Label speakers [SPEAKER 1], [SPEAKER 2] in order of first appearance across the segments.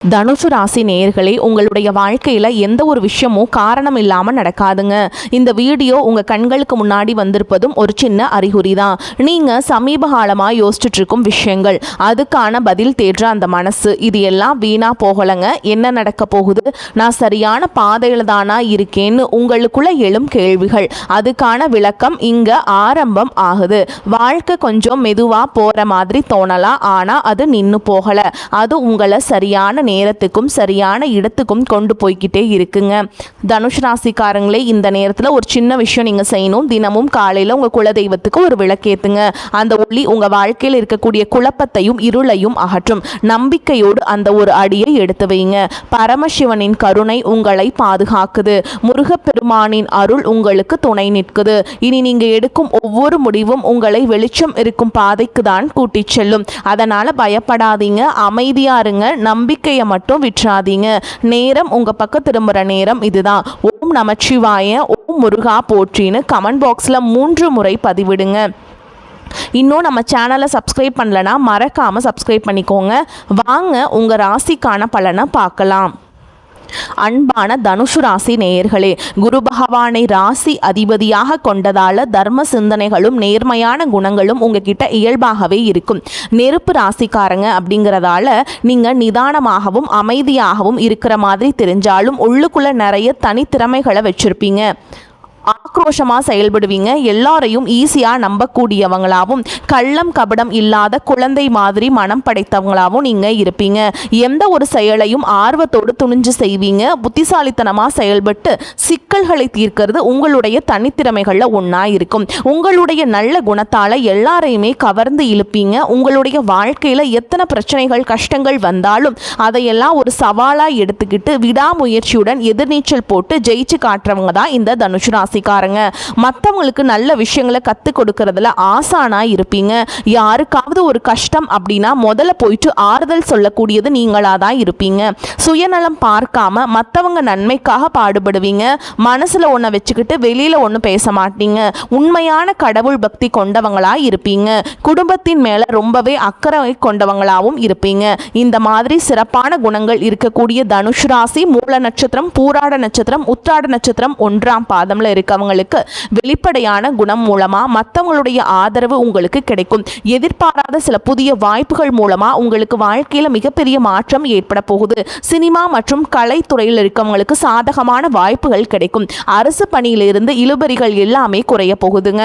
[SPEAKER 1] தனுசு ராசி நேயர்களே, உங்களுடைய வாழ்க்கையில் எந்த ஒரு விஷயமும் காரணம் இல்லாமல் நடக்காதுங்க. இந்த வீடியோ உங்கள் கண்களுக்கு முன்னாடி வந்திருப்பதும் ஒரு சின்ன அறிகுறி தான். நீங்கள் சமீப காலமாக யோசிச்சுட்டு இருக்கும் விஷயங்கள், அதுக்கான பதில் தேடுற அந்த மனசு, இது எல்லாம் வீணாக போகலைங்க. என்ன நடக்க போகுது, நான் சரியான பாதையில் தானா இருக்கேன்னு உங்களுக்குள்ள எழும் கேள்விகள், அதுக்கான விளக்கம் இங்கே ஆரம்பம் ஆகுது. வாழ்க்கை கொஞ்சம் மெதுவாக போகிற மாதிரி தோணலாம், ஆனால் அது நின்று போகலை. அது உங்களை சரியான நேரத்துக்கும் சரியான இடத்துக்கும் கொண்டு போய்கிட்டே இருக்குங்க. தனுஷ் ராசிக்காரங்களே, இந்த நேரத்தில் ஒரு சின்ன விஷயம் நீங்கள் செய்யணும். தினமும் காலையில் உங்கள் குலதெய்வத்துக்கு ஒரு விளக்கேற்றுங்க. அந்த ஒளி உங்கள் வாழ்க்கையில் இருக்கக்கூடிய குழப்பத்தையும் இருளையும் அகற்றும். நம்பிக்கையோடு அந்த ஒரு அடியை எடுத்து வைங்க. பரமசிவனின் கருணை உங்களை பாதுகாக்குது. முருகப்பெருமானின் அருள் உங்களுக்கு துணை நிற்குது. இனி நீங்கள் எடுக்கும் ஒவ்வொரு முடிவும் உங்களை வெளிச்சம் இருக்கும் பாதைக்கு தான் கூட்டிச் செல்லும். அதனால் பயப்படாதீங்க, அமைதியா இருங்க. நம்பிக்கையை மட்டும் விட்டுறாதீங்க. நேரம் உங்க பக்கம் திரும்புற நேரம் இதுதான். ஓம் நமச்சிவாய, ஓம் முருகா போற்றின்னு கமெண்ட் பாக்ஸ்ல 3 முறை பதிவிடுங்க. இன்னும் நம்ம சேனலை சப்ஸ்கிரைப் பண்ணலனா மறக்காம சப்ஸ்கிரைப் பண்ணிக்கோங்க. வாங்க உங்க ராசிக்கான பலனை பார்க்கலாம். அன்பான தனுசு ராசி நேயர்களே, குரு பகவானை ராசி அதிபதியாக கொண்டதால தர்ம சிந்தனைகளும் நேர்மையான குணங்களும் உங்ககிட்ட இயல்பாகவே இருக்கும். நெருப்பு ராசிக்காரங்க அப்படிங்கிறதால நீங்க நிதானமாகவும் அமைதியாகவும் இருக்கிற மாதிரி தெரிஞ்சாலும் உள்ளுக்குள்ள நிறைய தனித்திறமைகளை வச்சிருப்பீங்க. ஆக்ரோஷமாக செயல்படுவீங்க. எல்லாரையும் ஈஸியாக நம்பக்கூடியவங்களாகவும் கள்ளம் கபடம் இல்லாத குழந்தை மாதிரி மனம் படைத்தவங்களாகவும் நீங்கள் இருப்பீங்க. எந்த ஒரு செயலையும் ஆர்வத்தோடு துணிஞ்சு செய்வீங்க. புத்திசாலித்தனமாக செயல்பட்டு சிக்கல்களை தீர்க்கிறது உங்களுடைய தனித்திறமைகளில் ஒன்றா இருக்கும். உங்களுடைய நல்ல குணத்தால் எல்லாரையுமே கவர்ந்து இழுப்பீங்க. உங்களுடைய வாழ்க்கையில் எத்தனை பிரச்சனைகள் கஷ்டங்கள் வந்தாலும் அதையெல்லாம் ஒரு சவாலாக எடுத்துக்கிட்டு விடாமுயற்சியுடன் எதிர்நீச்சல் போட்டு ஜெயிச்சு காட்டுறவங்க தான் இந்த தனுசு ராசிக்காரங்க. மற்றவங்களுக்கு நல்ல விஷயங்களை கற்றுக் கொடுக்கறதுல ஆசானா இருப்பீங்க. யாருக்காவது ஒரு கஷ்டம் அப்படின்னா முதல்ல போயிட்டு ஆறுதல் சொல்லக்கூடியது நீங்களா தான் இருப்பீங்க. சுயநலம் பார்க்காம மற்றவங்க நன்மைக்காக பாடுபடுவீங்க. மனசுல ஒன்றை வச்சுக்கிட்டு வெளியில ஒன்று பேச மாட்டீங்க. உண்மையான கடவுள் பக்தி கொண்டவங்களா இருப்பீங்க. குடும்பத்தின் மேல ரொம்பவே அக்கறை கொண்டவங்களாவும் இருப்பீங்க. இந்த மாதிரி சிறப்பான குணங்கள் இருக்கக்கூடிய தனுஷ் ராசி மூல நட்சத்திரம், பூராட நட்சத்திரம், உத்திராட நட்சத்திரம் 1ஆம் பாதம்ல இருக்கவங்களுக்கு வெளிப்படையான குணம் மூலமா மற்றவங்களுடைய ஆதரவு உங்களுக்கு கிடைக்கும். எதிர்பாராத சில புதிய வாய்ப்புகள் மூலமா உங்களுக்கு வாழ்க்கையில மிகப்பெரிய மாற்றம் ஏற்பட போகுது. சினிமா மற்றும் கலைத்துறையில் இருக்கவங்களுக்கு சாதகமான வாய்ப்புகள் கிடைக்கும். அரசு பணியிலிருந்து இழுபறிகள் எல்லாமே குறைய போகுதுங்க.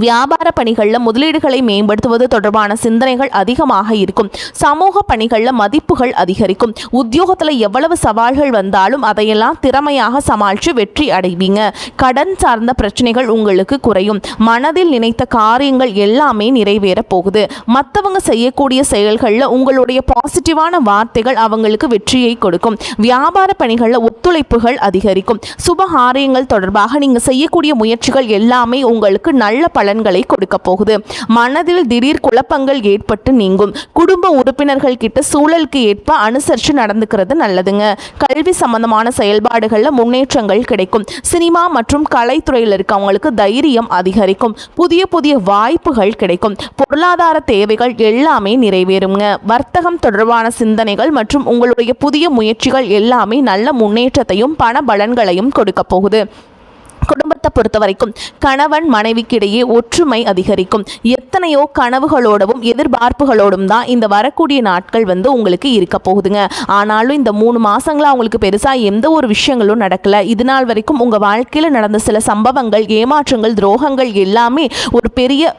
[SPEAKER 1] வியாபார பணிகளில் முதலீடுகளை மேம்படுத்துவது தொடர்பான சிந்தனைகள் அதிகமாக இருக்கும். சமூக பணிகளில் மதிப்புகள் அதிகரிக்கும். உத்தியோகத்தில் எவ்வளவு சவால்கள் வந்தாலும் அதையெல்லாம் திறமையாக சமாளித்து வெற்றி அடைவீங்க. கடன் சார்ந்த பிரச்சனைகள் உங்களுக்கு குறையும். மனதில் நினைத்த காரியங்கள் எல்லாமே நிறைவேற போகுது. மற்றவங்க செய்யக்கூடிய செயல்களில் உங்களுடைய பாசிட்டிவான வார்த்தைகள் அவங்களுக்கு வெற்றியை கொடுக்கும். வியாபார பணிகளில் ஒத்துழைப்புகள் அதிகரிக்கும். சுபகாரியங்கள் தொடர்பாக நீங்கள் செய்யக்கூடிய முயற்சிகள் எல்லாமே உங்களுக்கு நல்ல பலன்களை கொடுக்க போகுது. மனதில் திடீர் குழப்பங்கள் ஏற்பட்டு நீங்கும். குடும்ப உறுப்பினர்கள் கிட்ட சூழலுக்கு ஏற்ப அனுசரித்து நடந்துக்கிறது நல்லதுங்க. கல்வி சம்பந்தமான செயல்பாடுகளில் முன்னேற்றங்கள் கிடைக்கும். சினிமா மற்றும் கலைத்துறையில் இருக்கவங்களுக்கு தைரியம் அதிகரிக்கும். புதிய புதிய வாய்ப்புகள் கிடைக்கும். பொருளாதார தேவைகள் எல்லாமே நிறைவேறுங்க. வர்த்தகம் தொடர்பான சிந்தனைகள் மற்றும் உங்களுடைய புதிய முயற்சிகள் எல்லாமே நல்ல முன்னேற்றத்தையும் பண பலன்களையும் கொடுக்க போகுது. குடும்பத்தை பொறுத்த வரைக்கும் கணவன் மனைவிக்கிடையே ஒற்றுமை அதிகரிக்கும். எத்தனையோ கனவுகளோடவும் எதிர்பார்ப்புகளோடும் தான் இந்த வரக்கூடிய நாட்கள் உங்களுக்கு இருக்க போகுதுங்க. ஆனாலும் இந்த 3 மாசங்களா அவங்களுக்கு பெருசாக எந்த ஒரு விஷயங்களும் நடக்கல. இது நாள் வரைக்கும் உங்கள் வாழ்க்கையில் நடந்த சில சம்பவங்கள், ஏமாற்றங்கள், துரோகங்கள் எல்லாமே ஒரு பெரிய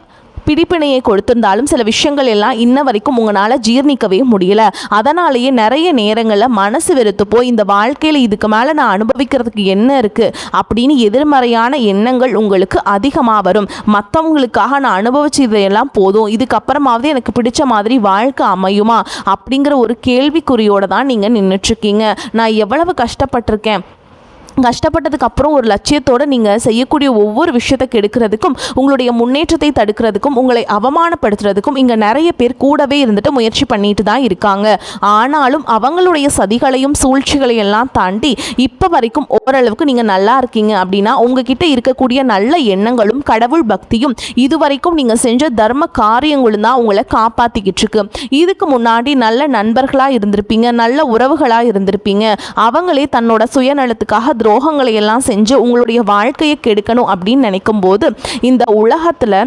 [SPEAKER 1] பிடிப்பினையை கொடுத்திருந்தாலும் சில விஷயங்கள் எல்லாம் இன்ன வரைக்கும் உங்களால் ஜீர்ணிக்கவே முடியல. அதனாலேயே நிறைய நேரங்களில் மனசு வெறுத்து போய் இந்த வாழ்க்கையில் இதுக்கு மேலே நான் அனுபவிக்கிறதுக்கு என்ன இருக்குது அப்படின்னு எதிர்மறையான எண்ணங்கள் உங்களுக்கு அதிகமாக வரும். மற்றவங்களுக்காக நான் அனுபவிச்சதையெல்லாம் போதும், இதுக்கப்புறமாவது எனக்கு பிடிச்ச மாதிரி வாழ்க்கை அமையுமா அப்படிங்கிற ஒரு கேள்விக்குறியோடு தான் நீங்கள் நின்றுட்டுருக்கீங்க. நான் எவ்வளவு கஷ்டப்பட்டிருக்கேன், கஷ்டப்பட்டதுக்கு அப்புறம் ஒரு லட்சியத்தோடு நீங்கள் செய்யக்கூடிய ஒவ்வொரு விஷயத்தை கெடுக்கிறதுக்கும், உங்களுடைய முன்னேற்றத்தை தடுக்கிறதுக்கும், உங்களை அவமானப்படுத்துறதுக்கும் இங்கே நிறைய பேர் கூடவே இருந்துட்டு முயற்சி பண்ணிட்டு தான் இருக்காங்க. ஆனாலும் அவங்களுடைய சதிகளையும் சூழ்ச்சிகளையும் எல்லாம் தாண்டி இப்போ வரைக்கும் ஓரளவுக்கு நீங்கள் நல்லா இருக்கீங்க அப்படின்னா உங்ககிட்ட இருக்கக்கூடிய நல்ல எண்ணங்களும் கடவுள் பக்தியும் இதுவரைக்கும் நீங்கள் செஞ்ச தர்ம காரியங்களும் தான் உங்களை காப்பாற்றிக்கிட்டு இருக்கு. இதுக்கு முன்னாடி நல்ல நண்பர்களாக இருந்திருப்பீங்க, நல்ல உறவுகளாக இருந்திருப்பீங்க. அவங்களே தன்னோட சுயநலத்துக்காக துரோகங்களை எல்லாம் செஞ்சு உங்களுடைய வாழ்க்கையை கெடுக்கணும் அப்படின்னு நினைக்கும் போது இந்த உலகத்தில்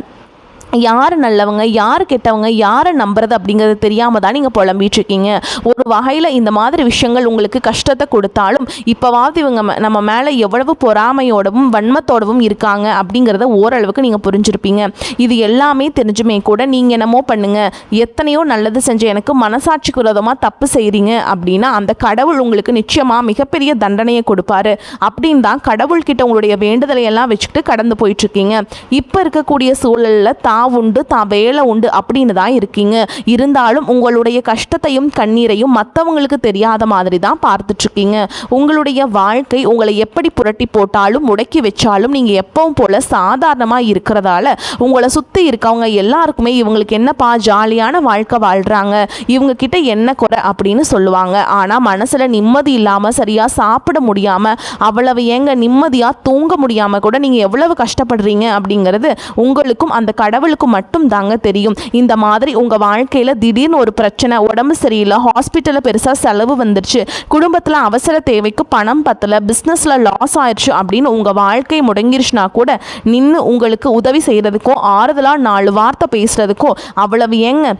[SPEAKER 1] யார் நல்லவங்க யார் கெட்டவங்க யாரை நம்புறது அப்படிங்கிறது தெரியாமல் தான் நீங்கள் புலம்பிட்டு இருக்கீங்க. ஒரு வகையில் இந்த மாதிரி விஷயங்கள் உங்களுக்கு கஷ்டத்தை கொடுத்தாலும் இப்போவாவது இவங்க நம்ம மேலே எவ்வளவு பொறாமையோடவும் வன்மத்தோடவும் இருக்காங்க அப்படிங்கிறத ஓரளவுக்கு நீங்கள் புரிஞ்சிருப்பீங்க. இது எல்லாமே தெரிஞ்சுமே கூட நீங்கள் என்னமோ பண்ணுங்கள், எத்தனையோ நல்லது செஞ்ச எனக்கு மனசாட்சிக்கு விரோதமாக தப்பு செய்கிறீங்க அப்படின்னா அந்த கடவுள் உங்களுக்கு நிச்சயமாக மிகப்பெரிய தண்டனையை கொடுப்பாரு அப்படின்னு தான் கடவுள்கிட்ட உங்களுடைய வேண்டுதலை எல்லாம் வச்சுக்கிட்டு கடந்து போயிட்டுருக்கீங்க. இப்போ இருக்கக்கூடிய சூழலில் உண்டு தான் வேலை உண்டு அப்படின்னு தான் இருக்கீங்க. இருந்தாலும் உங்களுடைய கஷ்டத்தையும் கண்ணீரையும் மற்றவங்களுக்கு தெரியாத மாதிரி தான் பார்த்துட்டு இருக்கீங்க. உங்களுடைய வாழ்க்கை உங்களை எப்படி புரட்டி போட்டாலும் முடக்கி வச்சாலும் நீங்கள் எப்பவும் போல சாதாரணமாக இருக்கிறதால உங்களை சுற்றி இருக்கவங்க எல்லாருக்குமே இவங்களுக்கு என்னப்பா ஜாலியான வாழ்க்கை வாழ்கிறாங்க, இவங்க கிட்ட என்ன குறை அப்படின்னு சொல்லுவாங்க. ஆனால் மனசில் நிம்மதி இல்லாமல் சரியாக சாப்பிட முடியாமல் அவ்வளவு ஏங்க நிம்மதியாக தூங்க முடியாமல் கூட நீங்கள் எவ்வளவு கஷ்டப்படுறீங்க அப்படிங்கிறது உங்களுக்கும் அந்த கடவுளுக்கு மட்டும் தாங்க தெரியும். இந்த மாதிரி உங்க வாழ்க்கையில திடீர்னு ஒரு பிரச்சனை, உடம்பு சரியில்லை, ஹாஸ்பிட்டல்ல பெருசா செலவு வந்துருச்சு, குடும்பத்துல அவசர தேவைக்கு பணம் பத்தல, பிசினஸ்ல லாஸ் ஆயிடுச்சு அப்படின்னு உங்க வாழ்க்கை முடங்கிருச்சுனா கூட நின்று உங்களுக்கு உதவி செய்யறதுக்கோ ஆறுதலா 4 வார்த்தை பேசுறதுக்கோ அவ்வளவு ஏங்க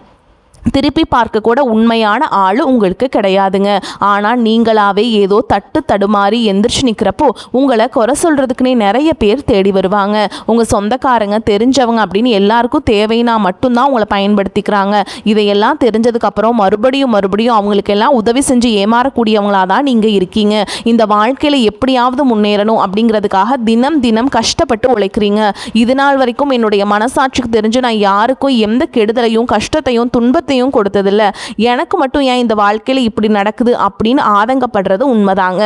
[SPEAKER 1] திருப்பி பார்க்க கூட உண்மையான ஆள் உங்களுக்கு கிடையாதுங்க. ஆனால் நீங்களாவே ஏதோ தட்டு தடுமாறி எந்திரிச்சு நிற்கிறப்போ உங்களை குறை சொல்கிறதுக்குன்னே நிறைய பேர் தேடி வருவாங்க. உங்கள் சொந்தக்காரங்க தெரிஞ்சவங்க அப்படின்னு எல்லாருக்கும் தேவைன்னா மட்டும்தான் உங்களை பயன்படுத்திக்கிறாங்க. இதையெல்லாம் தெரிஞ்சதுக்கப்புறம் மறுபடியும் அவங்களுக்கு எல்லாம் உதவி செஞ்சு ஏமாறக்கூடியவங்களாக தான் நீங்கள் இருக்கீங்க. இந்த வாழ்க்கையில் எப்படியாவது முன்னேறணும் அப்படிங்கிறதுக்காக தினம் கஷ்டப்பட்டு உழைக்கிறீங்க. இது நாள் வரைக்கும் என்னுடைய மனசாட்சிக்கு தெரிஞ்சு நான் யாருக்கும் எந்த கெடுதலையும் கஷ்டத்தையும் துன்பத்தையும் கொடுத்ததில்ல, எனக்கு மட்டும் ஏன் இந்த வாழ்க்கையில் இப்படி நடக்குது அப்படின்னு ஆதங்கப்படுறது உண்மைதாங்க.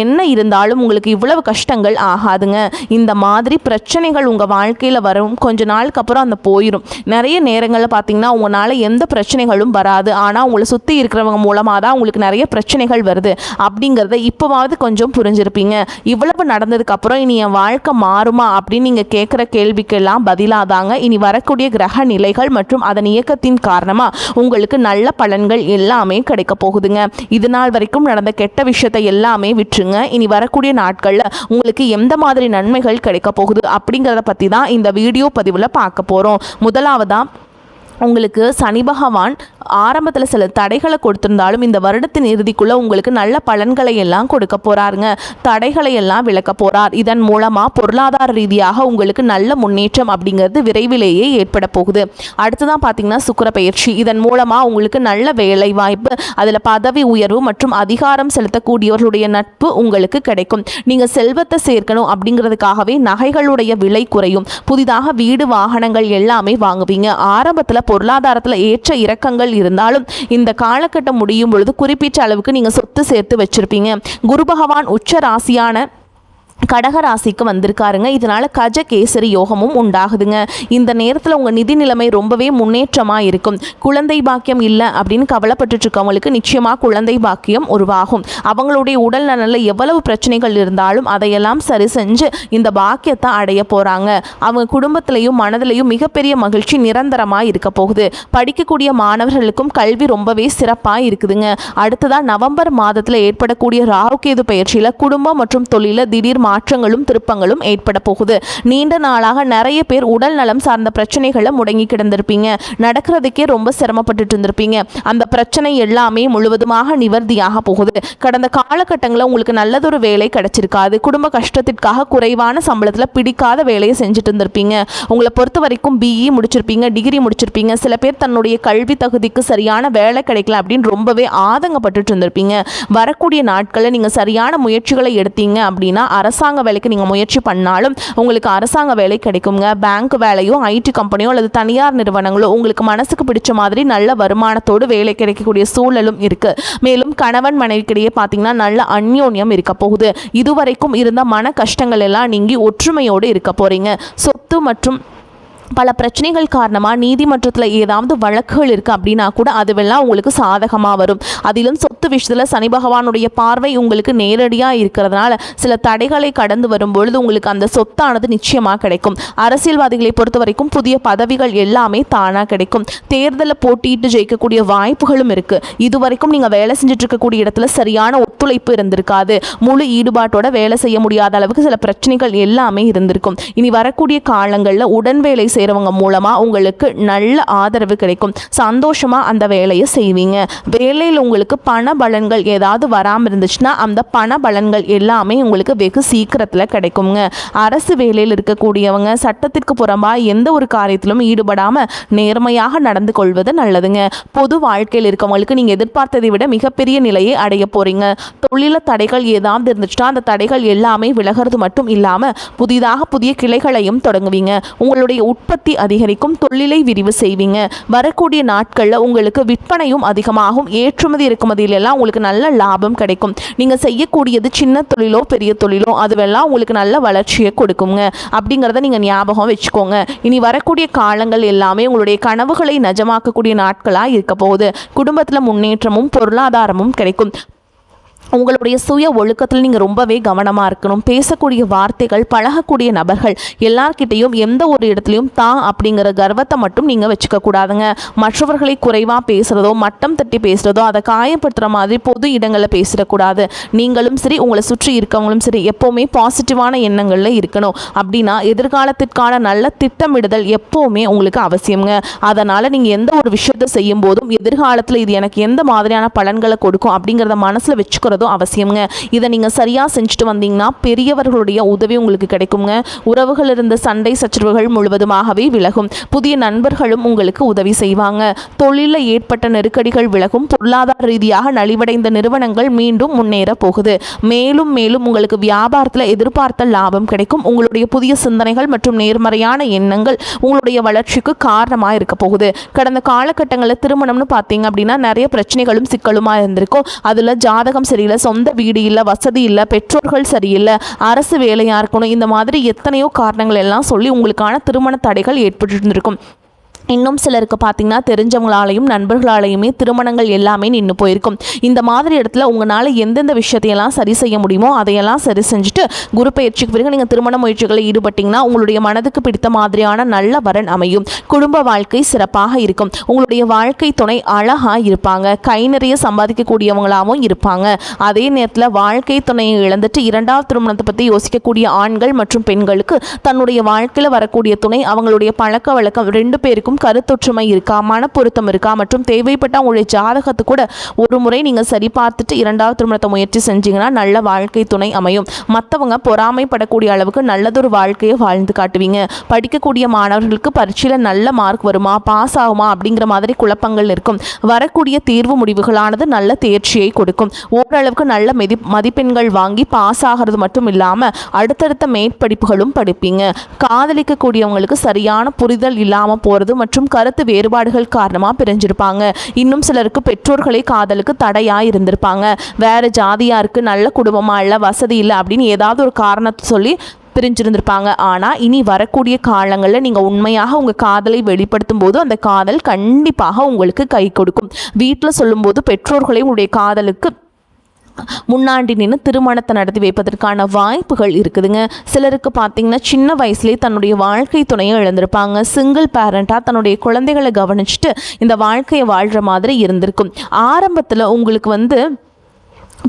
[SPEAKER 1] என்ன இருந்தாலும் உங்களுக்கு இவ்வளவு கஷ்டங்கள் ஆகாதுங்க. இந்த மாதிரி பிரச்சனைகள் உங்கள் வாழ்க்கையில் வரும், கொஞ்ச நாளுக்கு அப்புறம் அந்த போயிடும். நிறைய நேரங்களில் பார்த்தீங்கன்னா உங்களால் எந்த பிரச்சனைகளும் வராது, ஆனால் உங்களை சுற்றி இருக்கிறவங்க மூலமாக தான் உங்களுக்கு நிறைய பிரச்சனைகள் வருது அப்படிங்கிறத இப்போவாவது கொஞ்சம் புரிஞ்சிருப்பீங்க. இவ்வளவு நடந்ததுக்கப்புறம் இனி என் வாழ்க்கை மாறுமா அப்படின்னு நீங்கள் கேட்குற கேள்விக்கெல்லாம் பதிலாதாங்க இனி வரக்கூடிய கிரக நிலைகள் மற்றும் அதன் இயக்கத்தின் காரணமாக உங்களுக்கு நல்ல பலன்கள் எல்லாமே கிடைக்க போகுதுங்க. இது நாள் வரைக்கும் நடந்த கெட்ட விஷயத்தை எல்லாமே விட்டுருங்க. இனி வரக்கூடிய நாட்களில் உங்களுக்கு எந்த மாதிரி நன்மைகள் கிடைக்க போகுது அப்படிங்கிறத பற்றி தான் இந்த வீடியோ பதிவில் பார்க்க போகிறோம். முதலாவதாக உங்களுக்கு சனி பகவான் ஆரம்பத்தில் சில தடைகளை கொடுத்திருந்தாலும் இந்த வருடத்தின் இறுதிக்குள்ளே உங்களுக்கு நல்ல பலன்களை எல்லாம் கொடுக்க போகிறாருங்க. தடைகளை எல்லாம் விளக்க போகிறார். இதன் மூலமாக பொருளாதார ரீதியாக உங்களுக்கு நல்ல முன்னேற்றம் அப்படிங்கிறது விரைவிலேயே ஏற்பட போகுது. அடுத்ததான் பார்த்தீங்கன்னா சுக்கிர பயிற்சி. இதன் மூலமாக உங்களுக்கு நல்ல வேலை வாய்ப்பு, அதில் பதவி உயர்வு மற்றும் அதிகாரம் செலுத்தக்கூடியவர்களுடைய நட்பு உங்களுக்கு கிடைக்கும். நீங்கள் செல்வத்தை சேர்க்கணும் அப்படிங்கிறதுக்காகவே நகைகளுடைய விலை குறையும். புதிதாக வீடு வாகனங்கள் எல்லாமே வாங்குவீங்க. ஆரம்பத்தில் பொருளாதாரத்தில் ஏற்ற இறக்கங்கள் இருந்தாலும் இந்த காலகட்டம் முடியும் பொழுது குறிப்பிட்ட அளவுக்கு நீங்கள் சொத்து சேர்த்து வச்சிருப்பீங்க. குரு பகவான் உச்ச ராசியான கடகராசிக்கு வந்திருக்காருங்க. இதனால் கஜகேசரி யோகமும் உண்டாகுதுங்க. இந்த நேரத்தில் உங்கள் நிதி நிலைமை ரொம்பவே முன்னேற்றமாக இருக்கும். குழந்தை பாக்கியம் இல்லை அப்படின்னு கவலைப்பட்டு இருக்கவங்களுக்கு நிச்சயமாக குழந்தை பாக்கியம் உருவாகும். அவங்களுடைய உடல் நலனில் எவ்வளவு பிரச்சனைகள் இருந்தாலும் அதையெல்லாம் சரி செஞ்சு இந்த பாக்கியத்தை அடைய போகிறாங்க. அவங்க குடும்பத்திலையும் மனதிலையும் மிகப்பெரிய மகிழ்ச்சி நிரந்தரமாக இருக்க போகுது. படிக்கக்கூடிய மாணவர்களுக்கும் கல்வி ரொம்பவே சிறப்பாக இருக்குதுங்க. அடுத்ததான் நவம்பர் மாதத்தில் ஏற்படக்கூடிய ராகுகேது பயிற்சியில் குடும்பம் மற்றும் தொழில திடீர் மாற்றங்களும் திருப்பங்களும் ஏற்பட போகுது. நீண்ட நாளாக நிறைய பேர் உடல் நலம் சார்ந்த பிரச்சனைகளை முடங்கி கிடந்திருப்பீங்க. நடக்கிறதுக்கே ரொம்ப சிரமப்பட்டு இருந்திருப்பீங்க. அந்த பிரச்சனை எல்லாமே முழுவதுமாக நிவர்த்தியாக போகுது. கடந்த காலகட்டங்களில் உங்களுக்கு நல்லதொரு வேலை கிடைச்சிருக்காது. குடும்ப கஷ்டத்திற்காக குறைவான சம்பளத்தில் பிடிக்காத வேலையை செஞ்சுட்டு இருந்திருப்பீங்க. உங்களை பொறுத்த வரைக்கும் பிஇ முடிச்சிருப்பீங்க, டிகிரி முடிச்சிருப்பீங்க. சில பேர் தன்னுடைய கல்வி தகுதிக்கு சரியான வேலை கிடைக்கல அப்படின்னு ரொம்பவே ஆதங்கப்பட்டு இருந்திருப்பீங்க. வரக்கூடிய நாட்களில் நீங்கள் சரியான முயற்சிகளை எடுத்தீங்க அப்படின்னா அரசு அரசாங்க வேலைக்கு நீங்கள் முயற்சி பண்ணாலும் உங்களுக்கு அரசாங்க வேலை கிடைக்குங்க. பேங்க் வேலையோ, ஐடி கம்பெனியோ அல்லது தனியார் நிறுவனங்களோ உங்களுக்கு மனசுக்கு பிடிச்ச மாதிரி நல்ல வருமானத்தோடு வேலை கிடைக்கக்கூடிய சூழலும் இருக்கு. மேலும் கணவன் மனைவிக்கிடையே பார்த்தீங்கன்னா நல்ல அந்யோன்யம் இருக்க போகுது. இதுவரைக்கும் இருந்த மன கஷ்டங்கள் எல்லாம் நீங்கி ஒற்றுமையோடு இருக்க போறீங்க. சொத்து மற்றும் பல பிரச்சனைகள் காரணமாக நீதிமன்றத்தில் ஏதாவது வழக்குகள் இருக்குது அப்படின்னா கூட அதுவெல்லாம் உங்களுக்கு சாதகமாக வரும். அதிலும் சொத்து விஷயத்தில் சனி பகவானுடைய பார்வை உங்களுக்கு நேரடியாக இருக்கிறதுனால சில தடைகளை கடந்து வரும்பொழுது உங்களுக்கு அந்த சொத்தானது நிச்சயமாக கிடைக்கும். அரசியல்வாதிகளை பொறுத்த வரைக்கும் புதிய பதவிகள் எல்லாமே தானாக கிடைக்கும். தேர்தலில் போட்டியிட்டு ஜெயிக்கக்கூடிய வாய்ப்புகளும் இருக்குது. இதுவரைக்கும் நீங்கள் வேலை செஞ்சுட்டு இருக்கக்கூடிய இடத்துல சரியான ஒத்துழைப்பு இருந்திருக்காது. முழு ஈடுபாட்டோட வேலை செய்ய முடியாத அளவுக்கு சில பிரச்சனைகள் எல்லாமே இருந்திருக்கும். இனி வரக்கூடிய காலங்களில் உடன் வேலை செய்கிறவங்க மூலமாக உங்களுக்கு நல்ல ஆதரவு கிடைக்கும். சந்தோஷமாக அந்த வேலையை செய்வீங்க. வேலையில் உங்களுக்கு பண பலன்கள் ஏதாவது வராமல் இருந்துச்சுன்னா அந்த பண பலன்கள் எல்லாமே உங்களுக்கு வெகு சீக்கிரத்தில் கிடைக்குங்க. அரசு வேலையில் இருக்கக்கூடியவங்க சட்டத்திற்கு புறம்பாக எந்த ஒரு காரியத்திலும் ஈடுபடாமல் நேர்மையாக நடந்து கொள்வது நல்லதுங்க. பொது வாழ்க்கையில் இருக்கவங்களுக்கு நீங்கள் எதிர்பார்த்ததை விட மிகப்பெரிய நிலையை அடைய போகிறீங்க. தொழில தடைகள் ஏதாவது இருந்துச்சுன்னா அந்த தடைகள் எல்லாமே விலகிறது மட்டும் இல்லாமல் புதிதாக புதிய கிளைகளையும் தொடங்குவீங்க. உங்களுடைய உற்பத்தி அதிகரிக்கும். தொழிலை விரிவு செய்வீங்க. வரக்கூடிய நாட்களில் உங்களுக்கு விற்பனையும் அதிகமாகும். ஏற்றுமதி இறக்குமதியிலெல்லாம் உங்களுக்கு நல்ல லாபம் கிடைக்கும். நீங்கள் செய்யக்கூடியது சின்ன தொழிலோ பெரிய தொழிலோ அதுவெல்லாம் உங்களுக்கு நல்ல வளர்ச்சியை கொடுக்குங்க. அப்படிங்கிறத நீங்கள் ஞாபகம் வச்சுக்கோங்க. இனி வரக்கூடிய காலங்கள் எல்லாமே உங்களுடைய கனவுகளை நிஜமாக்கக்கூடிய நாட்களாக இருக்க போகுது. குடும்பத்தில் முன்னேற்றமும் பொருளாதாரமும் கிடைக்கும். உங்களுடைய சுய ஒழுக்கத்தில் நீங்கள் ரொம்பவே கவனமாக இருக்கணும். பேசக்கூடிய வார்த்தைகள், பழகக்கூடிய நபர்கள் எல்லார்கிட்டையும் எந்த ஒரு இடத்துலையும் தான் அப்படிங்கிற கர்வத்தை மட்டும் நீங்கள் வச்சுக்க கூடாதுங்க. மற்றவர்களை குறைவாக பேசுகிறதோ, மட்டம் தட்டி பேசுகிறதோ, அதை காயப்படுத்துகிற மாதிரி பொது இடங்களில் பேசிடக்கூடாது. நீங்களும் சரி, உங்களை சுற்றி இருக்கவங்களும் சரி, எப்போவுமே பாசிட்டிவான எண்ணங்களில் இருக்கணும். அப்படின்னா எதிர்காலத்திற்கான நல்ல திட்டமிடுதல் எப்போவுமே உங்களுக்கு அவசியங்க. அதனால் நீங்கள் எந்த ஒரு விஷயத்தை செய்யும் போதும் எதிர்காலத்தில் இது எனக்கு எந்த மாதிரியான பலன்களை கொடுக்கும் அப்படிங்கிறத மனசில் வச்சுக்கிறதும் அவசியம்ங்க. இதை நீங்கள் சரியாக செஞ்சுட்டு வந்தீங்கன்னா பெரியவர்களுடைய உதவி உங்களுக்கு கிடைக்குங்க. உறவுகள் இருந்த சண்டை சச்சரவுகள் முழுவதுமாகவே விலகும். புதிய நண்பர்களும் உங்களுக்கு உதவி செய்வாங்க. தொழிலில் ஏற்பட்ட நெருக்கடிகள் விலகும். பொருளாதார ரீதியாக நலிவடைந்த நிறுவனங்கள் மீண்டும் முன்னேற போகுது. மேலும் மேலும் உங்களுக்கு வியாபாரத்தில் எதிர்பார்த்த லாபம் கிடைக்கும். உங்களுடைய புதிய சிந்தனைகள் மற்றும் நேர்மறையான எண்ணங்கள் உங்களுடைய வளர்ச்சிக்கு காரணமாக இருக்க போகுது. கடந்த காலகட்டங்களில் திருமணம்னு பார்த்தீங்க அப்படின்னா நிறைய பிரச்சனைகளும் சிக்கலுமாக இருந்திருக்கும். அதில் ஜாதகம் சரியில்லை, சொந்த வீடு இல்லை, வசதி இல்லை, பெற்றோர்கள் சரியில்லை, அரசு வேலையாக இருக்கணும், இந்த மாதிரி எத்தனையோ காரணங்கள் எல்லாம் சொல்லி உங்களுக்கான திருமண தடைகள் ஏற்பட்டு இருந்திருக்கும். இன்னும் சிலருக்கு பார்த்தீங்கன்னா தெரிஞ்சவங்களாலையும் நண்பர்களாலையுமே திருமணங்கள் எல்லாமே நின்று போயிருக்கும். இந்த மாதிரி இடத்துல உங்களால் எந்தெந்த விஷயத்தையெல்லாம் சரி செய்ய முடியுமோ அதையெல்லாம் சரி செஞ்சுட்டு குரு பயிற்சிக்கு பிறகு நீங்கள் திருமண முயற்சிகளில் ஈடுபட்டிங்கன்னா உங்களுடைய மனதுக்கு பிடித்த மாதிரியான நல்ல வரன் அமையும். குடும்ப வாழ்க்கை சிறப்பாக இருக்கும். உங்களுடைய வாழ்க்கை துணை அழகாக இருப்பாங்க. கை நிறைய சம்பாதிக்கக்கூடியவங்களாகவும் இருப்பாங்க. அதே நேரத்தில் வாழ்க்கை துணையை இழந்துட்டு இரண்டாவது திருமணத்தை பற்றி யோசிக்கக்கூடிய ஆண்கள் மற்றும் பெண்களுக்கு தன்னுடைய வாழ்க்கையில் வரக்கூடிய துணை அவங்களுடைய பழக்க வழக்கம் ரெண்டு பேருக்கும் கருத்தொற்றுமை இருக்கா, மனப்பொருத்தம் இருக்கா மற்றும் தேவைப்பட்ட உங்களுடைய ஜாதகத்தை கூட ஒரு முறை நீங்கள் சரி பார்த்துட்டு இரண்டாவது திருமணத்தை முயற்சி செஞ்சீங்கன்னா நல்ல வாழ்க்கை துணை அமையும். மற்றவங்க பொறாமைப்படக்கூடிய அளவுக்கு நல்லதொரு வாழ்க்கையை வாழ்ந்து காட்டுவீங்க. படிக்கக்கூடிய மாணவர்களுக்கு பரீட்சையில் நல்ல மார்க் வருமா, பாஸ் ஆகுமா அப்படிங்கிற மாதிரி குழப்பங்கள் இருக்கும். வரக்கூடிய தேர்வு முடிவுகளானது நல்ல தேர்ச்சியை கொடுக்கும். ஓரளவுக்கு நல்ல மதிப்பெண்கள் வாங்கி பாஸ் ஆகிறது மட்டும் இல்லாமல் அடுத்தடுத்த மேற்படிப்புகளும் படிப்பீங்க. காதலிக்கக்கூடியவங்களுக்கு சரியான புரிதல் இல்லாமல் போகிறது மற்றும் கருத்து வேறுபாடுகள் காரணமாக பிரிஞ்சிருப்பாங்க. இன்னும் சிலருக்கு பெற்றோர்களே காதலுக்கு தடையாக இருந்திருப்பாங்க. வேறு ஜாதியாக இருக்குது, நல்ல குடும்பமாக இல்லை, வசதி இல்லை அப்படின்னு ஏதாவது ஒரு காரணத்தை சொல்லி பிரிஞ்சிருந்திருப்பாங்க. ஆனால் இனி வரக்கூடிய காலங்களில் நீங்கள் உண்மையாக உங்கள் காதலை வெளிப்படுத்தும் போது அந்த காதல் கண்டிப்பாக உங்களுக்கு கை கொடுக்கும். வீட்டில் சொல்லும்போது பெற்றோர்களே உங்களுடைய காதலுக்கு முன்னாடி நின்று திருமணத்தை நடத்தி வைப்பதற்கான வாய்ப்புகள் இருக்குதுங்க. சிலருக்கு பார்த்தீங்கன்னா சின்ன வயசுலேயே தன்னுடைய வாழ்க்கை துணையை இழந்திருப்பாங்க. சிங்கிள் பேரண்ட்டாக தன்னுடைய குழந்தைகளை கவனிச்சுட்டு இந்த வாழ்க்கையை வாழ்கிற மாதிரி இருந்திருக்கும். ஆரம்பத்தில் உங்களுக்கு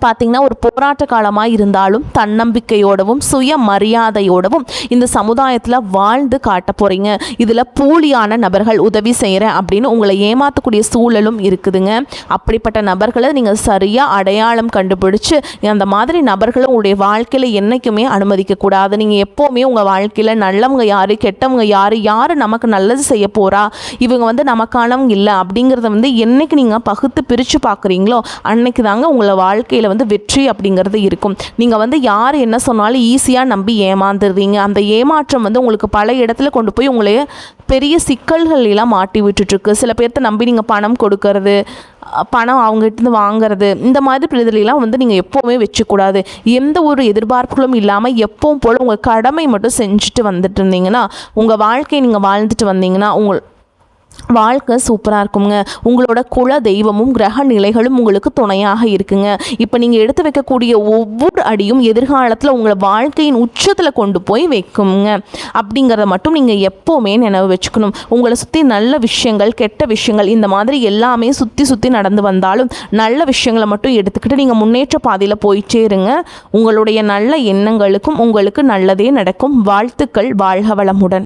[SPEAKER 1] பார்த்திங்கன்னா ஒரு போராட்ட காலமாக இருந்தாலும் தன்னம்பிக்கையோடவும் சுய மரியாதையோடவும் இந்த சமுதாயத்தில் வாழ்ந்து காட்ட போகிறீங்க. இதில் போலியான நபர்கள் உதவி செய்கிறேன் அப்படின்னு உங்களை ஏமாற்றக்கூடிய சூழலும் இருக்குதுங்க. அப்படிப்பட்ட நபர்களை நீங்கள் சரியாக அடையாளம் கண்டுபிடிச்சு அந்த மாதிரி நபர்களை உங்களுடைய வாழ்க்கையில் என்றைக்குமே அனுமதிக்கக்கூடாது. நீங்கள் எப்போவுமே உங்கள் வாழ்க்கையில் நல்லவங்க யார், கெட்டவங்க யார் நமக்கு நல்லது செய்ய போகிறா, இவங்க நமக்கானவங்க இல்லை அப்படிங்கிறத என்றைக்கு நீங்கள் பகுத்து பிரித்து பார்க்குறீங்களோ அன்னைக்கு தாங்க உங்களை வாழ்க்கை வாழ்க்கையில் வந்து வெற்றி அப்படிங்கிறது இருக்கும். நீங்கள் வந்து யார் என்ன சொன்னாலும் ஈஸியாக நம்பி ஏமாந்துடுறீங்க. அந்த ஏமாற்றம் வந்து உங்களுக்கு பல இடத்துல கொண்டு போய் உங்களைய பெரிய சிக்கல்கள் எல்லாம் மாட்டி விட்டுட்டுருக்கு. சில பேர்த்த நம்பி நீங்கள் பணம் கொடுக்கறது, பணம் அவங்ககிட்ட வாங்குறது, இந்த மாதிரி இதுலாம் வந்து நீங்கள் எப்போவுமே வச்சுக்கூடாது. எந்த ஒரு எதிர்பார்ப்புகளும் இல்லாமல் எப்பவும் போல் உங்கள் கடமை மட்டும் செஞ்சுட்டு வந்துட்டு இருந்தீங்கன்னா, உங்கள் வாழ்க்கையை நீங்கள் வாழ்ந்துட்டு வந்தீங்கன்னா வாழ்க்கை சூப்பராக இருக்குங்க. உங்களோட குல தெய்வமும் கிரக நிலைகளும் உங்களுக்கு துணையாக இருக்குங்க. இப்போ நீங்கள் எடுத்து வைக்கக்கூடிய ஒவ்வொரு அடியும் எதிர்காலத்தில் உங்களை வாழ்க்கையின் உச்சத்தில் கொண்டு போய் வைக்குங்க. அப்படிங்கிறத மட்டும் நீங்கள் எப்போவுமே நினைவு வச்சுக்கணும். உங்களை சுற்றி நல்ல விஷயங்கள், கெட்ட விஷயங்கள், இந்த மாதிரி எல்லாமே சுற்றி நடந்து வந்தாலும் நல்ல விஷயங்களை மட்டும் எடுத்துக்கிட்டு நீங்கள் முன்னேற்ற பாதையில் போயிட்டே இருங்க. உங்களுடைய நல்ல எண்ணங்களுக்கும் உங்களுக்கு நல்லதே நடக்கும். வாழ்த்துக்கள். வாழ்க வளமுடன்.